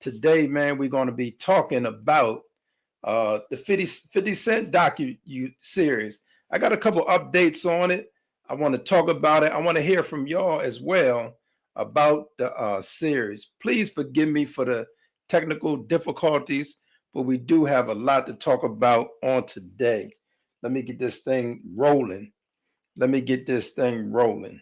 Today, man, we're going to be talking about the 50 Cent Docuseries. I got a couple updates on it. I want to talk about it. I want to hear from y'all as well about the series. Please forgive me for the technical difficulties, but we do have a lot to talk about on today. Let me get this thing rolling. Let me get this thing rolling.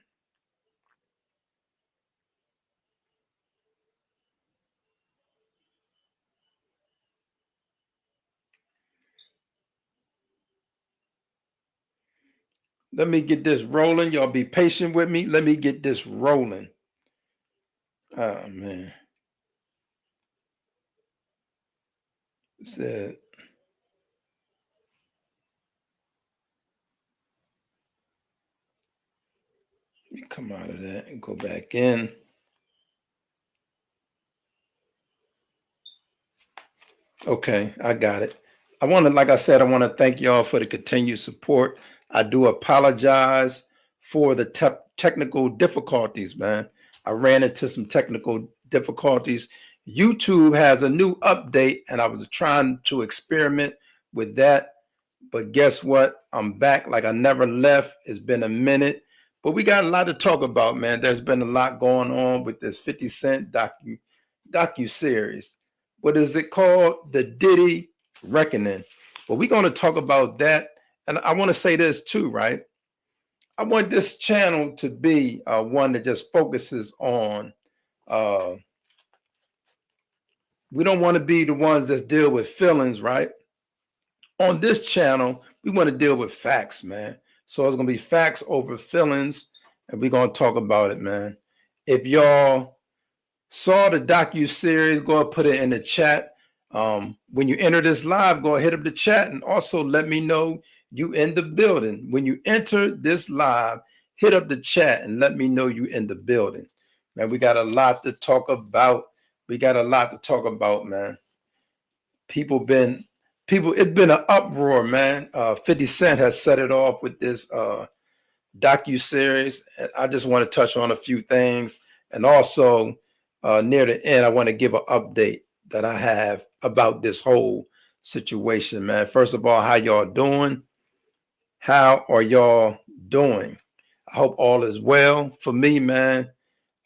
Let me get this rolling. Y'all be patient with me. Let me get this rolling. Oh, man. Said, let me come out of that and go back in. Okay, I got it. Like I said, I want to thank y'all for the continued support. I do apologize for the technical difficulties, man. I ran into some technical difficulties. YouTube has a new update, and I was trying to experiment with that. But guess what? I'm back like I never left. It's been a minute, but we got a lot to talk about, man. There's been a lot going on with this 50 Cent docu-series. What is it called? The Diddy Reckoning. Well, we're going to talk about that. And I want to say this too, right? I want this channel to be one that just focuses on, we don't want to be the ones that deal with feelings, right? On this channel, we want to deal with facts, man. So it's going to be facts over feelings, and we're going to talk about it, man. If y'all saw the docu-series, go and put it in the chat. When you enter this live, go hit up the chat and also let me know you in the building. When you enter this live, hit up the chat and let me know you in the building. Man, we got a lot to talk about. We got a lot to talk about, man. It's been an uproar, man. 50 Cent has set it off with this docu-series. I just want to touch on a few things. And also, near the end, I want to give an update that I have about this whole situation, man. First of all, how y'all doing? How are y'all doing? I hope all is well. For me, man,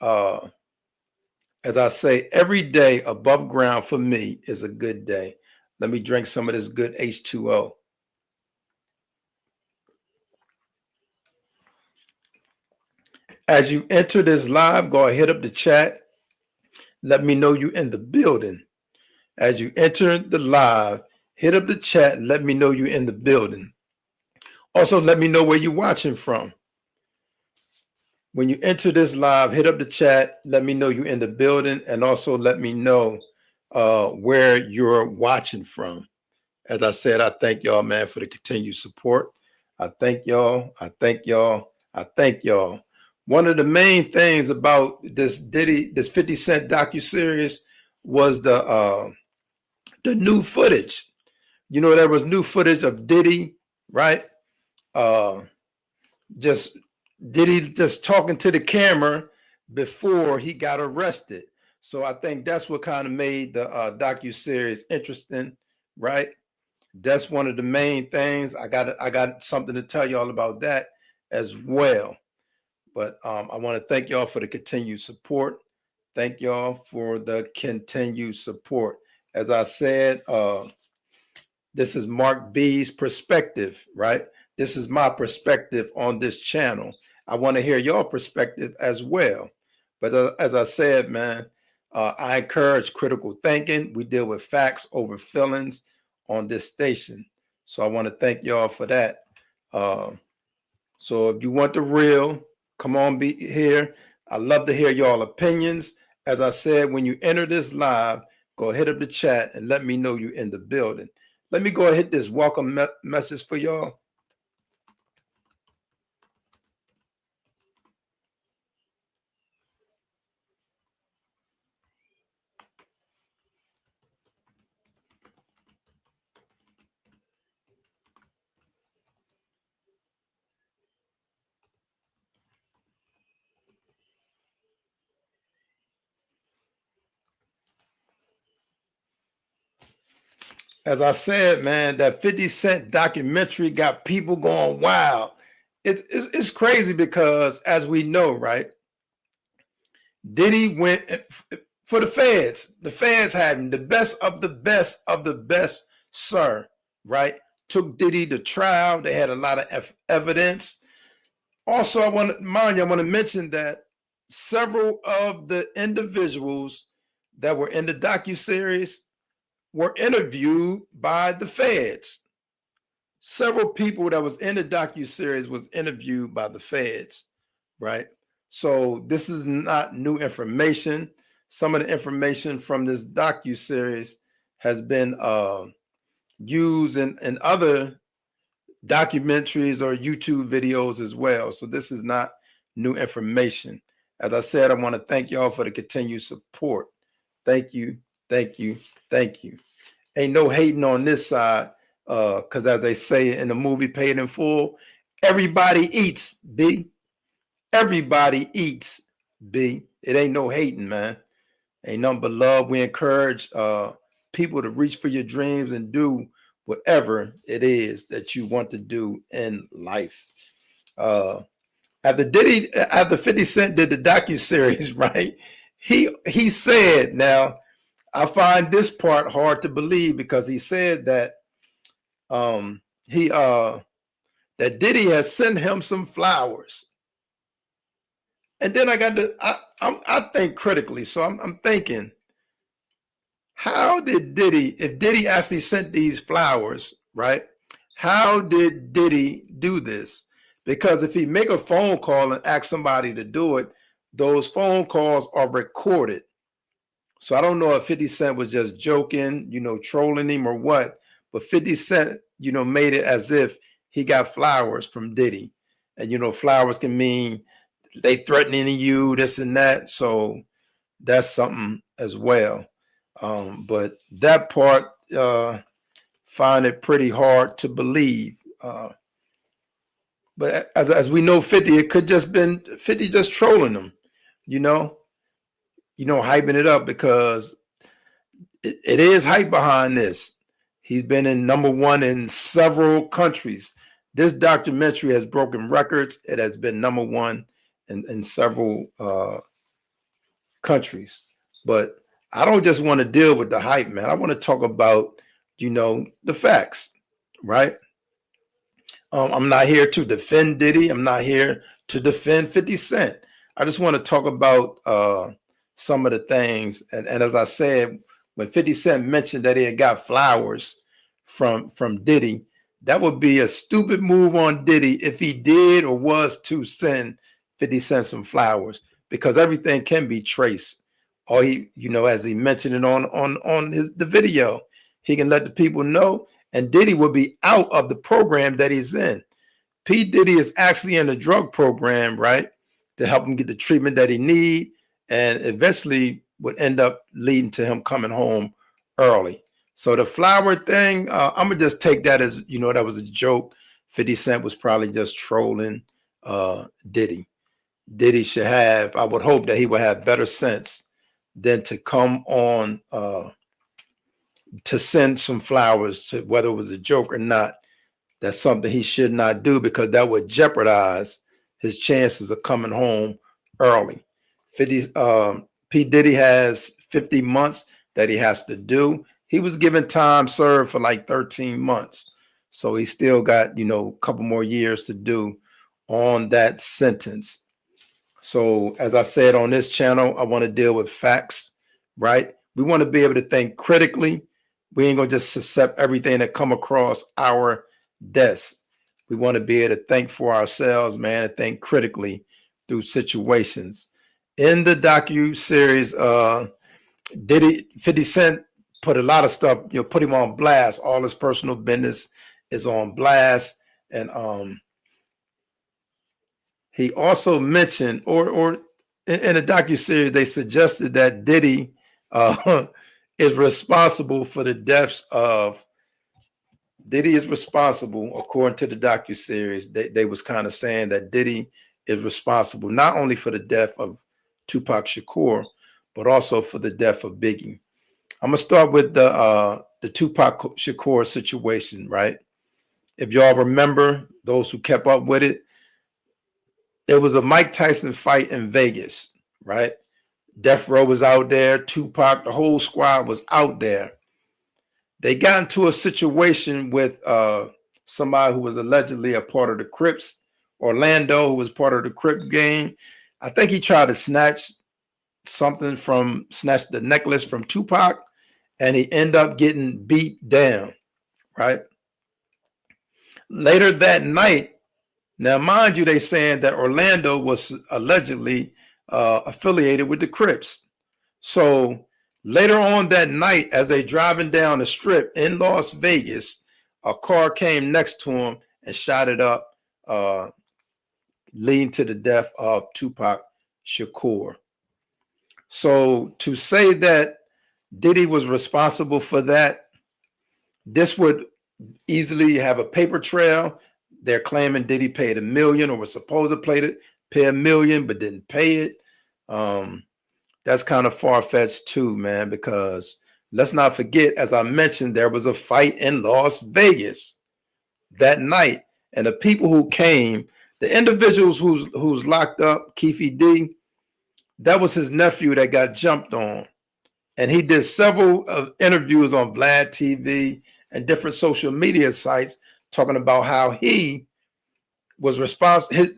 as I say, every day above ground for me is a good day. Let me drink some of this good H2O. As you enter this live, go ahead, hit up the chat. Let me know you in the building. As you enter the live, hit up the chat. Let me know you in the building. Also, let me know where you're watching from. When you enter this live, hit up the chat. Let me know you in the building, and also let me know where you're watching from. As I said, I thank y'all, man, for the continued support. I thank y'all. I thank y'all. I thank y'all. One of the main things about this 50 Cent docuseries was the new footage. You know, there was new footage of Diddy, right? Just Diddy just talking to the camera before he got arrested. So I think that's what kind of made the docuseries interesting, right? That's one of the main things. I got something to tell y'all about that as well. But I want to thank y'all for the continued support. Thank y'all for the continued support. As I said, this is Mark B's perspective, right? This is my perspective on this channel. I want to hear your perspective as well. But as I said, man, I encourage critical thinking. We deal with facts over feelings on this station. So I want to thank y'all for that. So if you want the real, come on, be here. I love to hear y'all opinions. As I said, when you enter this live, go hit up the chat and let me know you in the building. Let me go and hit this welcome message for y'all. as I said, man, that 50 Cent documentary got people going wild. It's crazy because, as we know, right, Diddy went for the feds. The feds had him, the best of the best of the best, sir, right? Took Diddy to trial. They had a lot of evidence. Also, I want to mention that several of the individuals that were in the docuseries were interviewed by the feds. Several people that was in the docuseries was interviewed by the feds, right? So this is not new information. Some of the information from this docuseries has been used in other documentaries or YouTube videos as well. So this is not new information. As I said, I want to thank y'all for the continued support. Thank you, thank you, thank you. Ain't no hating on this side, because as they say in the movie Paid in Full, everybody eats, B. Everybody eats, B. It ain't no hating, man. Ain't nothing but love. We encourage people to reach for your dreams and do whatever it is that you want to do in life. After 50 Cent did the docuseries, right? He said, now I find this part hard to believe, because he said that that Diddy has sent him some flowers. And then I think critically. So I'm thinking, how did Diddy, if Diddy actually sent these flowers, right? How did Diddy do this? Because if he make a phone call and ask somebody to do it, those phone calls are recorded. So I don't know if 50 Cent was just joking, trolling him or what, but 50 Cent, made it as if he got flowers from Diddy. And, flowers can mean they threatening you, this and that. So that's something as well. But that part, find it pretty hard to believe. But as we know, 50, it could just been 50 just trolling them, hyping it up, because it is hype behind this. He's been in #1 in several countries. This documentary has broken records. It has been #1 in several countries. But I don't just want to deal with the hype, man. I want to talk about, the facts, right? I'm not here to defend Diddy. I'm not here to defend 50 Cent. I just want to talk about some of the things. And as I said, when 50 Cent mentioned that he had got flowers from Diddy, that would be a stupid move on Diddy if he did or was to send 50 Cent some flowers, because everything can be traced. Or he, as he mentioned it on the video, he can let the people know, and Diddy will be out of the program that he's in. P. Diddy is actually in a drug program, right, to help him get the treatment that he need, and eventually would end up leading to him coming home early. So the flower thing, I'm gonna just take that as, that was a joke. 50 Cent was probably just trolling Diddy. Diddy should have, I would hope that he would have better sense than to come on to send some flowers, to whether it was a joke or not. That's something he should not do, because that would jeopardize his chances of coming home early. P. Diddy has 50 months that he has to do. He was given time served for like 13 months. So he still got, a couple more years to do on that sentence. So as I said on this channel, I want to deal with facts, right? We want to be able to think critically. We ain't gonna just accept everything that come across our desk. We want to be able to think for ourselves, man, and think critically through situations. In the docu-series, 50 Cent put a lot of stuff, put him on blast. All his personal business is on blast. And he also mentioned, or in a docu-series, they suggested that Diddy is responsible for the deaths of, Diddy is responsible, according to the docu-series. They was kind of saying that Diddy is responsible not only for the death of Tupac Shakur, but also for the death of Biggie. I'm gonna start with the the Tupac Shakur situation, right? If y'all remember, those who kept up with it, there was a Mike Tyson fight in Vegas, right? Death Row was out there, Tupac, the whole squad was out there. They got into a situation with somebody who was allegedly a part of the Crips, Orlando, who was part of the Crip gang. I think he tried to snatch the necklace from Tupac, and he ended up getting beat down, right? Later that night, now mind you, they saying that Orlando was allegedly affiliated with the Crips. So later on that night, as they driving down the strip in Las Vegas, a car came next to him and shot it up, leading to the death of Tupac Shakur. So to say that Diddy was responsible for that, this would easily have a paper trail. They're claiming Diddy paid $1 million, or was supposed to pay $1 million, but didn't pay it. That's kind of far-fetched too, man, because let's not forget, as I mentioned, there was a fight in Las Vegas that night. And the people who came, the individuals who's locked up, Keefe D, that was his nephew that got jumped on. And he did several interviews on Vlad TV and different social media sites talking about how he was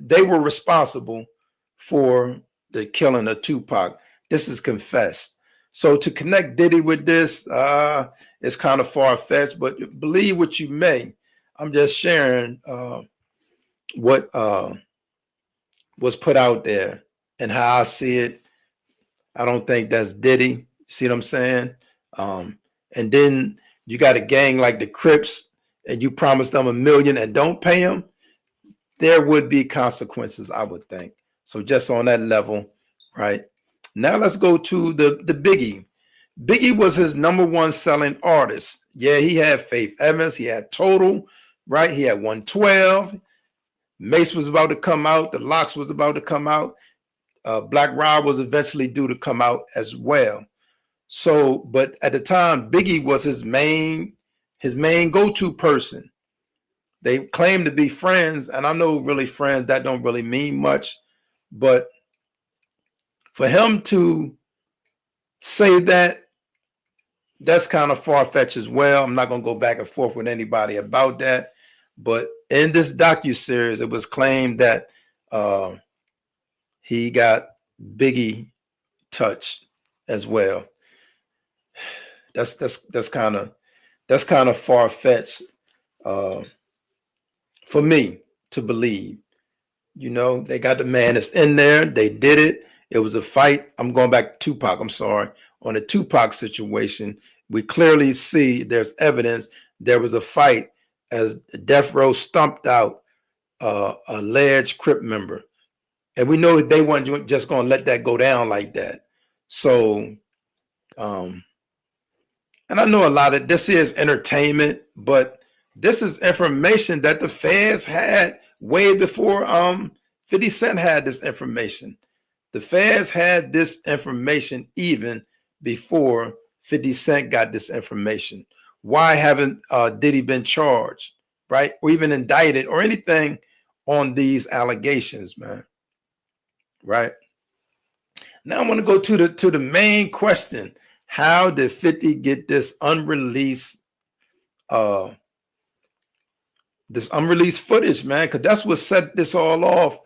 they were responsible for the killing of Tupac. This is confessed. So to connect Diddy with this is kind of far-fetched, but believe what you may. I'm just sharing what was put out there and how I see it. I don't think that's Diddy. See what I'm saying? And then you got a gang like the Crips, and you promise them $1 million and don't pay them, there would be consequences, I would think. So just on that level, right? Now let's go to the Biggie. Biggie was his #1 selling artist. Yeah, he had Faith Evans, he had Total, right? He had 112. Mace was about to come out, the Locks was about to come out. Black Rob was eventually due to come out as well. So, but at the time, Biggie was his main go-to person. They claim to be friends, and I know really friends, that don't really mean much, but for him to say that, that's kind of far-fetched as well. I'm not going to go back and forth with anybody about that, but in this docuseries, it was claimed that he got Biggie touched as well. That's kind of far-fetched for me to believe. You know, they got the man that's in there. They did it. It was a fight. I'm going back to Tupac. I'm sorry. On the Tupac situation, we clearly see there's evidence there was a fight as Death Row stumped out a alleged Crip member. And we know that they weren't just going to let that go down like that. So, and I know a lot of this is entertainment, but this is information that the feds had way before 50 Cent had this information. The feds had this information even before 50 Cent got this information. Why haven't Diddy been charged, right? Or even indicted or anything on these allegations, man? Right? Now I want to go to the main question. How did 50 get this unreleased footage, man? Because that's what set this all off.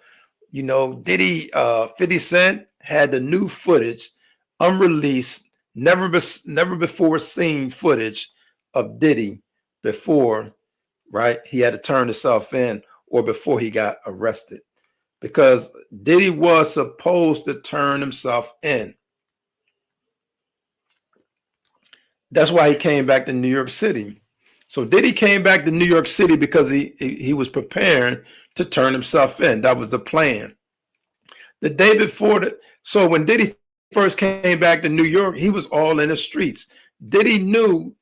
You know, Diddy, 50 Cent had the new footage, unreleased, never before seen footage of Diddy before, right? He had to turn himself in, or before he got arrested, because Diddy was supposed to turn himself in. That's why he came back to New York City. So Diddy came back to New York City because he was preparing to turn himself in. That was the plan. The day before so when Diddy first came back to New York, he was all in the streets. Diddy knew,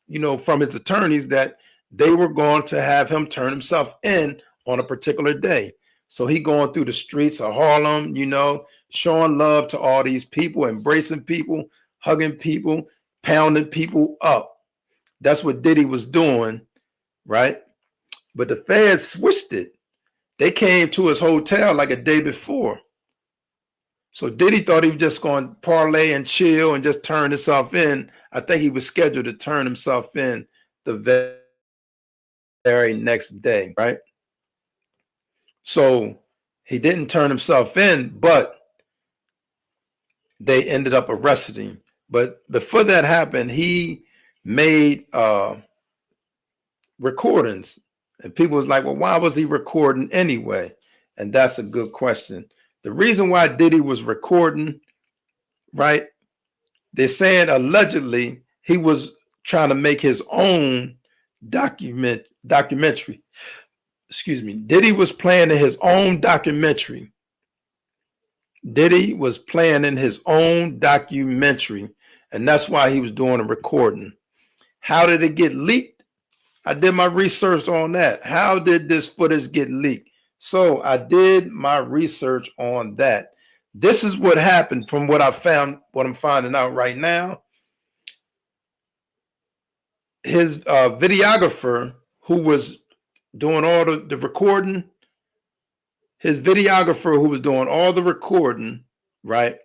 you know, from his attorneys that they were going to have him turn himself in on a particular day. So he going through the streets of Harlem, you know, showing love to all these people, embracing people, hugging people, pounding people up. That's what Diddy was doing, right? But the feds switched it. They came to his hotel like a day before. So Diddy thought he was just going to parlay and chill and just turn himself in. I think he was scheduled to turn himself in the very next day, right? So he didn't turn himself in, but they ended up arresting him. But before that happened, he made recordings. And people was like, well, why was he recording anyway? And that's a good question. The reason why Diddy was recording, right? They're saying allegedly he was trying to make his own documentary. Excuse me. Diddy was planning his own documentary. Diddy was planning his own documentary, and that's why he was doing a recording. How did it get leaked? I did my research on that. How did this footage get leaked? So I did my research on that. This is what happened from what I found, what I'm finding out right now. His videographer who was doing all the recording, his videographer who was doing all the recording, right?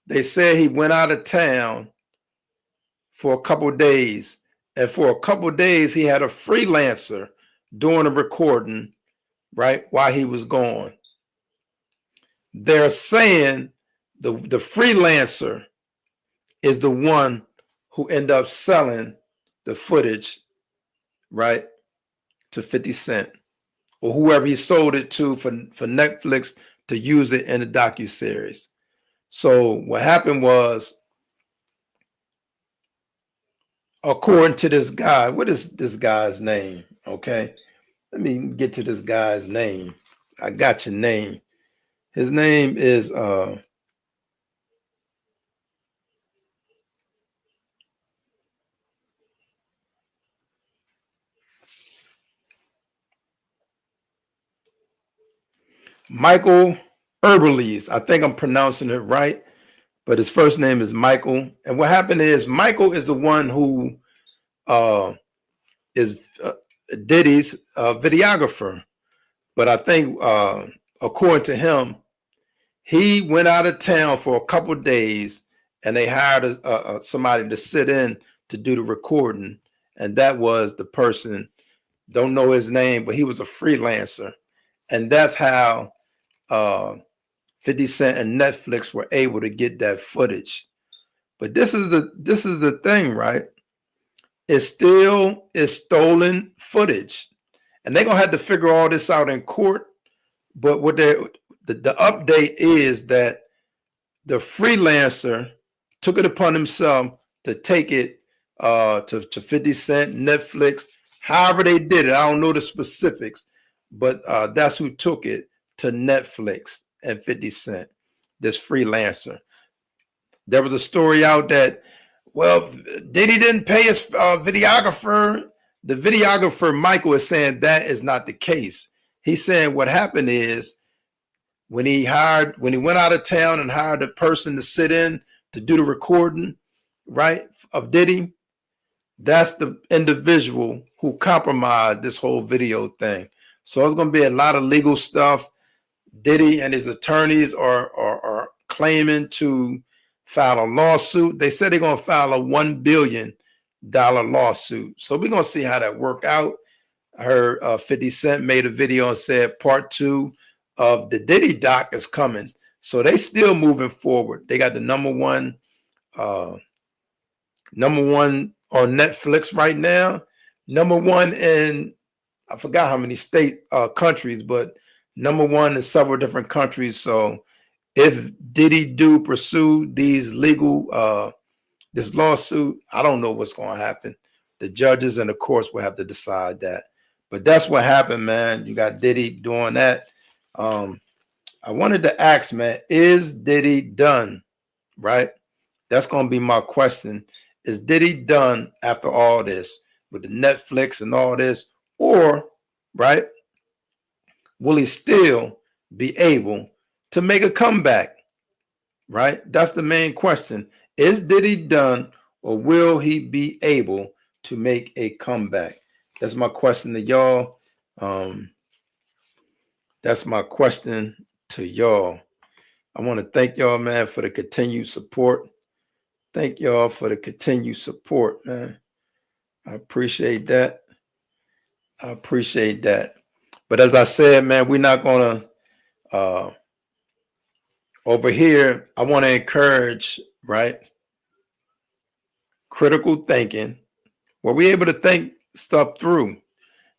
They said he went out of town for a couple of days. And for a couple of days, he had a freelancer doing a recording, right, while he was gone. They're saying the freelancer is the one who ended up selling the footage, right, to 50 Cent or whoever he sold it to for Netflix to use it in the docuseries. So what happened was, according to this guy, what is this guy's name? Okay, let me get to this guy's name. I got your name. His name is Michael Herbeles. I think I'm pronouncing it right, but his first name is Michael. And what happened is Michael is the one who is Diddy's videographer. But I think according to him, he went out of town for a couple of days and they hired somebody to sit in to do the recording. And that was the person, don't know his name, but he was a freelancer. And that's how 50 Cent and Netflix were able to get that footage. But this is the thing, right? It still is stolen footage. And they're gonna have to figure all this out in court. But what the update is that the freelancer took it upon himself to take it to 50 Cent, Netflix, however they did it. I don't know the specifics, but that's who took it to Netflix and 50 Cent, this freelancer. There was a story out that, well, Diddy didn't pay his videographer. The videographer, Michael, is saying that is not the case. He's saying what happened is when he went out of town and hired a person to sit in to do the recording, right, of Diddy, that's the individual who compromised this whole video thing. So it's going to be a lot of legal stuff. Diddy and his attorneys are claiming to file a lawsuit. They said they're going to file a $1 billion lawsuit. So we're going to see how that work out. I heard 50 Cent made a video and said part 2 of the Diddy doc is coming. So they still moving forward. They got the number one on Netflix right now. Number 1 in, I forgot how many countries, but number 1 in several different countries. So if Diddy do pursue these legal this lawsuit, I don't know what's going to happen. The judges and the courts will have to decide that. But that's what happened, man. You got Diddy doing that. I wanted to ask, man, is Diddy done? Right? That's going to be my question. Is Diddy done after all this with the Netflix and all this? Or, right, will he still be able to make a comeback? Right? That's the main question. Is Diddy done, or will he be able to make a comeback? That's my question to y'all. That's my question to y'all. I want to thank y'all, man, for the continued support. Thank y'all for the continued support, man. I appreciate that. I appreciate that. But as I said, man, we're not going to, over here, I want to encourage, right, critical thinking, where we're able to think stuff through.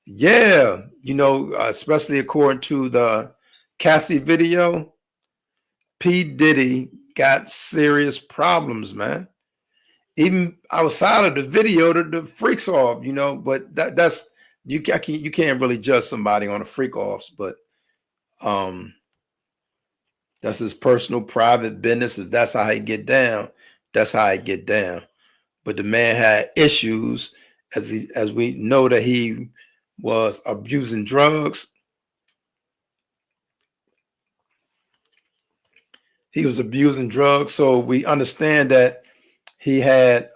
Yeah, you know, especially according to the Cassie video, P. Diddy got serious problems, man. Even outside of the video, the freaks off, you know, but that's you can't really judge somebody on the freak offs, but that's his personal private business. If that's how he get down, that's how he get down. But the man had issues, as we know that he was abusing drugs. He was abusing drugs, so we understand that he had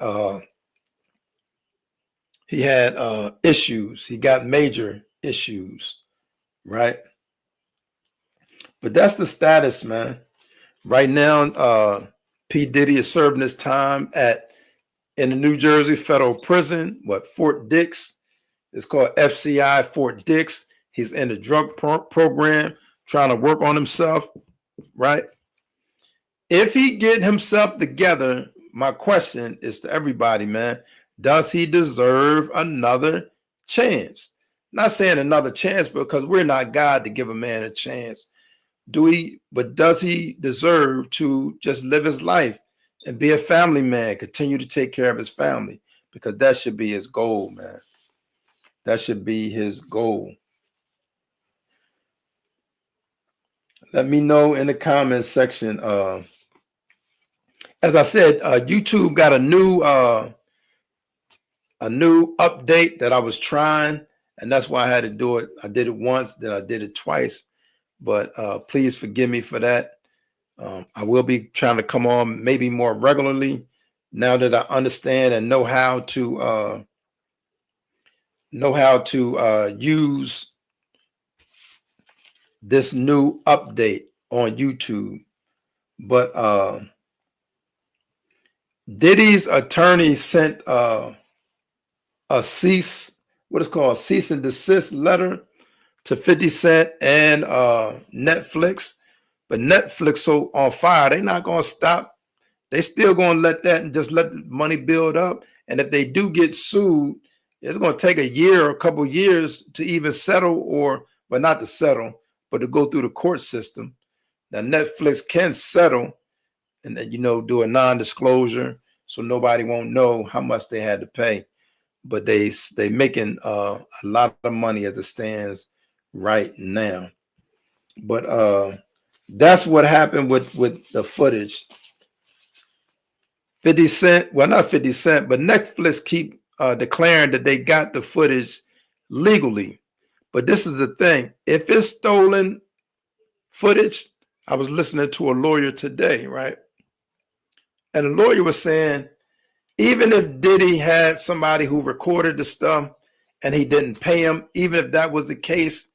issues. He got major issues, right? But that's the status, man. Right now, P. Diddy is serving his time in the New Jersey federal prison, Fort Dix. It's called FCI Fort Dix. He's in the drug program, trying to work on himself, right? If he get himself together, my question is to everybody, man, does he deserve another chance? Not saying another chance because we're not God to give a man a chance. But does he deserve to just live his life and be a family man, continue to take care of his family? Because that should be his goal, man. That should be his goal. Let me know in the comments section. As I said, YouTube got a new update that I was trying, and that's why I had to do it. I did it once, then I did it twice. But please forgive me for that. I will be trying to come on maybe more regularly now that I understand and know how to use this new update on YouTube. But Diddy's attorney sent a cease and desist letter to 50 Cent and Netflix. But Netflix so on fire, they're not going to stop. They still going to let that and just let the money build up. And if they do get sued, it's going to take a year or a couple of years to even settle, but not to settle, but to go through the court system. Now Netflix can settle and then, do a non-disclosure so nobody won't know how much they had to pay. But they making a lot of money as it stands right now. But that's what happened with the footage. 50 Cent, well, not 50 Cent, but Netflix keep declaring that they got the footage legally. But this is the thing. If it's stolen footage, I was listening to a lawyer today, right? And the lawyer was saying, even if Diddy had somebody who recorded the stuff and he didn't pay him, even if that was the case,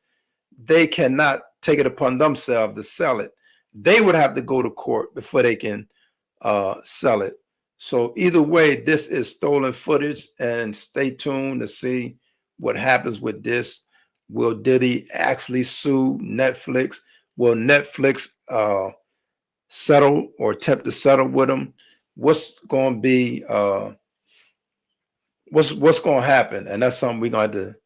they cannot take it upon themselves to sell it. They would have to go to court before they can sell it. So either way, this is stolen footage, and stay tuned to see what happens with this. Will Diddy actually sue Netflix? Will Netflix settle or attempt to settle with him? What's going to be what's going to happen? And that's something we're going to have to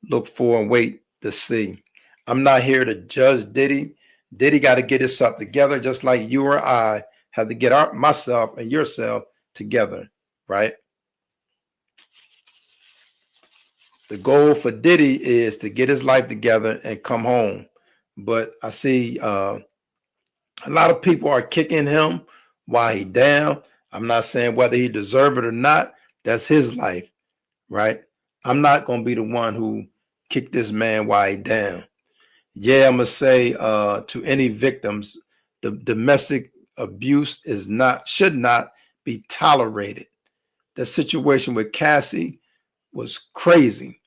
look for and wait to see. I'm not here to judge Diddy. Diddy got to get himself together, just like you or I have to get myself and yourself together, right? The goal for Diddy is to get his life together and come home. But I see a lot of people are kicking him while he down. I'm not saying whether he deserve it or not. That's his life, right? I'm not going to be the one who kicked this man while he down. Yeah, I'm going to say to any victims, the domestic abuse should not be tolerated. The situation with Cassie was crazy.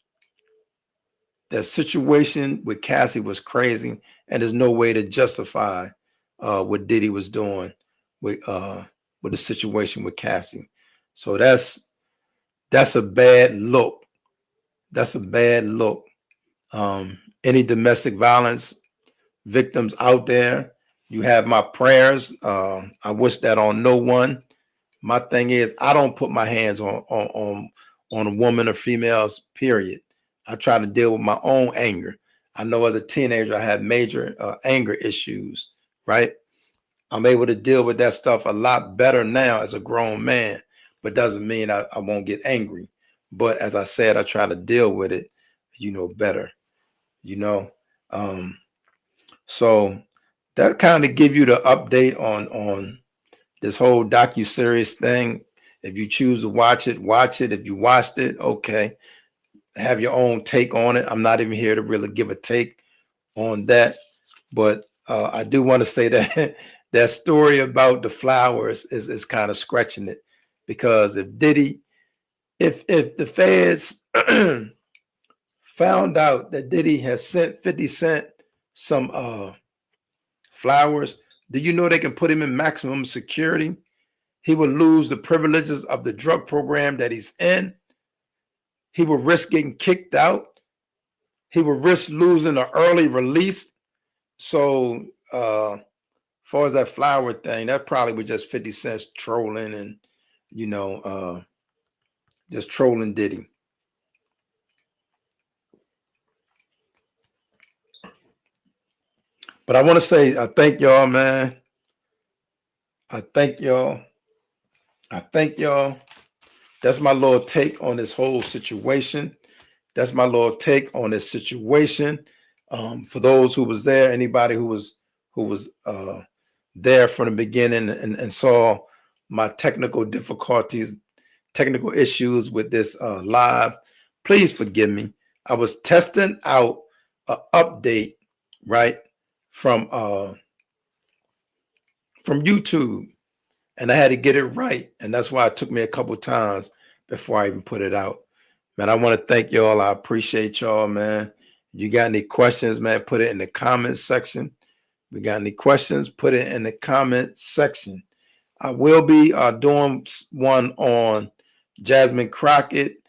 That situation with Cassie was crazy, and there's no way to justify what Diddy was doing with the situation with Cassie. So that's a bad look. That's a bad look. Any domestic violence victims out there, you have my prayers. I wish that on no one. My thing is, I don't put my hands on a woman or females. Period. I try to deal with my own anger. I know as a teenager, I had major anger issues. Right. I'm able to deal with that stuff a lot better now as a grown man, but doesn't mean I won't get angry. But as I said, I try to deal with it, better. You know, um, so that kind of give you the update on this whole docu-series thing. If you choose to watch it, watch it. If you watched it, okay, have your own take on it. I'm not even here to really give a take on that, but I do want to say that that story about the flowers is kind of scratching it, because if the feds found out that Diddy has sent 50 Cent some flowers, do you know they can put him in maximum security? He would lose the privileges of the drug program that he's in. He would risk getting kicked out. He would risk losing an early release. So far as that flower thing, that probably was just 50 Cents trolling and, just trolling Diddy. But I want to say, I thank y'all, man. I thank y'all. I thank y'all. That's my little take on this whole situation. That's my little take on this situation. For those who was there, anybody who was there from the beginning and saw my technical difficulties, technical issues with this live, please forgive me. I was testing out an update, right, from YouTube, and I had to get it right, and that's why it took me a couple times before I even put it out. Man, I want to thank y'all. I appreciate y'all, man. You got any questions, man? Put it in the comments section. We got any questions? Put it in the comment section. I will be doing one on Jasmine Crockett.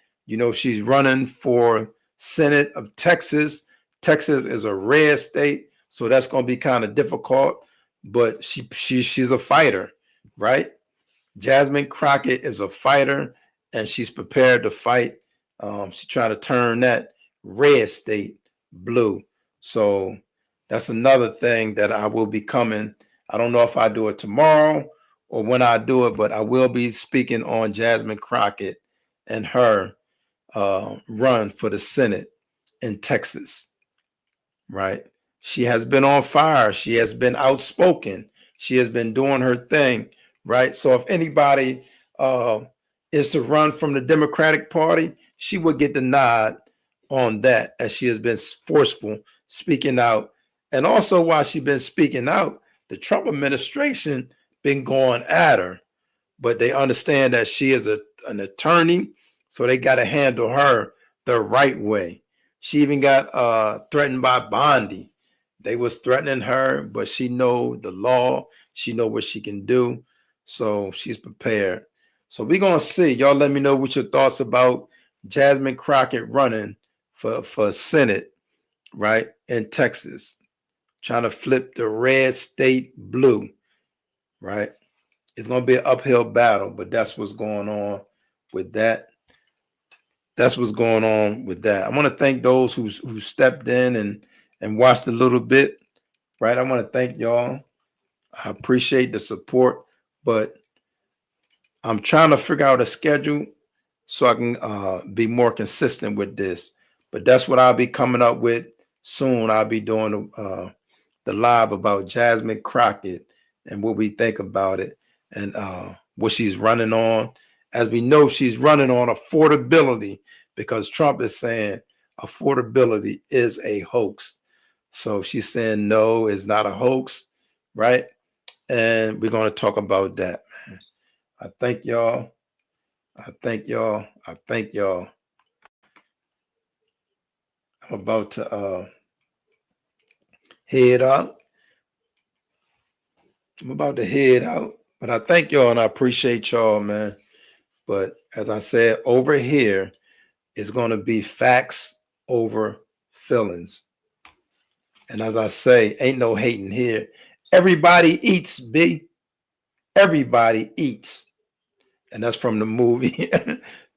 She's running for Senate of Texas. Texas is a red state, so that's going to be kind of difficult. But she's a fighter, right? Jasmine Crockett is a fighter, and she's prepared to fight. She's trying to turn that red state blue. So that's another thing that I will be coming. I don't know if I do it tomorrow or when I do it, but I will be speaking on Jasmine Crockett and her run for the Senate in Texas, right? She has been on fire. She has been outspoken. She has been doing her thing, right? So if anybody is to run from the Democratic Party, she would get the nod on that, as she has been forceful, speaking out. And also, while she's been speaking out, the Trump administration been going at her, but they understand that she is an attorney, so they got to handle her the right way. She even got threatened by Bondi. They was threatening her, but she know the law. She know what she can do, so she's prepared. So we're gonna see. Y'all let me know what your thoughts about Jasmine Crockett running for Senate, right, in Texas, trying to flip the red state blue, right? It's going to be an uphill battle, but that's what's going on with that. That's what's going on with that. I want to thank those who stepped in and watched a little bit, right? I want to thank y'all. I appreciate the support, but I'm trying to figure out a schedule so I can be more consistent with this. But that's what I'll be coming up with soon. I'll be doing the live about Jasmine Crockett and what we think about it, and what she's running on. As we know, she's running on affordability, because Trump is saying affordability is a hoax. So she's saying no, it's not a hoax, right? And we're going to talk about that, man. I thank y'all. I thank y'all. I thank y'all. I'm about to head out. I'm about to head out. But I thank y'all and I appreciate y'all, man. But as I said, over here is going to be facts over feelings. And as I say, ain't no hating here. Everybody eats, B. Everybody eats. And that's from the movie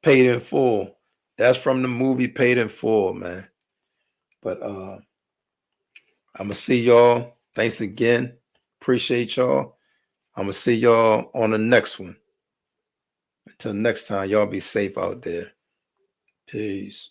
Paid in Full. That's from the movie Paid in Full, man. But I'm gonna see y'all. Thanks again. Appreciate y'all. I'm gonna see y'all on the next one. Until next time, y'all be safe out there. Peace.